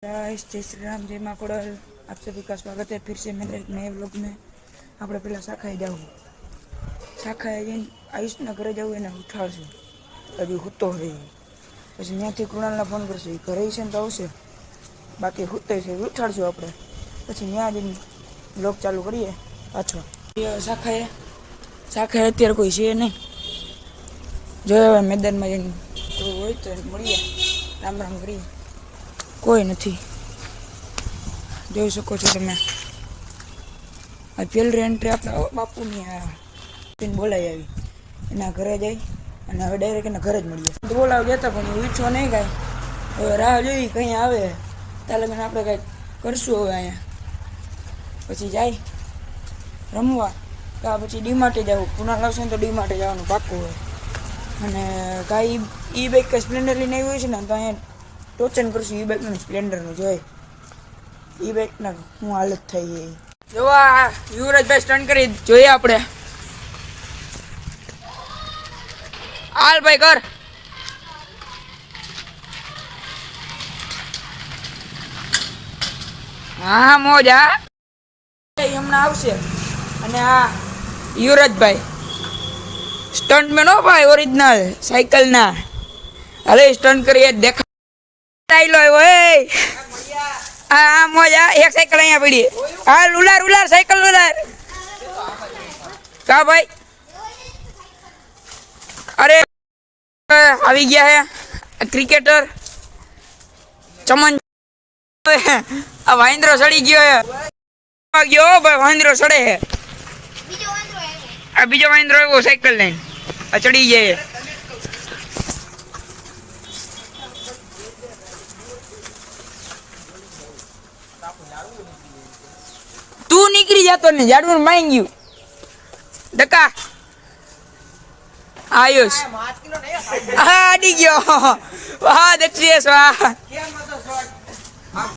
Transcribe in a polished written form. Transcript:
जय श्री राम, जय माँ कोड़ल। आप सभी का स्वागत है फिर से मेरे एक नए व्लॉग में। આપણે પેલા શાખાએ જવું, શાખાએ જઈને આયુષના ઘરે જવું, એને ઉઠાડશું, હજી સૂતો રહે. પછી ત્યાંથી કૃણાલને ફોન કરશું, એ ઘરે છે ને તો આવશે, બાકી સૂતો છે ઉઠાડશું આપણે. પછી ત્યાં જઈને વ્લોગ ચાલુ કરીએ પાછો. શાખાએ અત્યારે કોઈ છે નહીં, જો હવે મેદાનમાં જઈને કોઈ હોય તો મળીએ, રામ રામ કરીએ. કોઈ નથી, જોઈ શકો છો તમે. આ પહેલી એન્ટ્રી આપણે બાપુની બોલાવી આવી, એના ઘરે જઈ અને હવે ડાયરેક્ટ એના ઘરે જ મળીએ. બોલાવી ગયા હતા પણ એ ઈચ્છો નહીં કાંઈ. હવે રાહ જોઈ કંઈ આવે ત્યાં લગીને આપણે કાંઈક કરશું હવે અહીંયા. પછી જાય રમવા, ત્યાં પછી ડીમાર્ટે જવું. પુના લાવશે ને તો ડીમાર્ટે જવાનું પાક્કું હોય. અને કાંઈ ઈ બાઇક કાંઈ સ્પ્લેન્ડર લઈને આવી હોય છે ને તો અહીંયા ટોચન કરશું. ઈ બાઇકનું સ્પ્લેન્ડરનું જોઈ, ઈ બાઇકના શું હાલત થઈ એ જોવા. યુવરાજભાઈ સ્ટન્ટ કરી જોઈએ આપણે. હાલ ભાઈ કર. હા મોજ. હા હમણાં આવશે. અને આ યુવરાજભાઈ સ્ટન્ટમેન હો ભાઈ, ઓરિજિનલ સાયકલ ના. હાલે સ્ટન્ટ કરીએ દેખા. હા મોજા. એક સાયકલ અહીંયા પડી. હા ઉલાર ઉલાર સાયકલ ઉલાર. કા ભાઈ અરે આવી ગયા હે ક્રિકેટર ચમન. આ વાંદરો સડી ગયો હે. ગયો ભાઈ વાંદરો સડે હે. આ બીજો વાંદરો આવ્યો સાયકલ લઈને, આ ચડી જાય. તું નીકળી જતો ને ઝાડવું માંગ ગયું ડકા. આયુષ હા અડી ગયો. વાહ દક્ષિયેશ વાહ.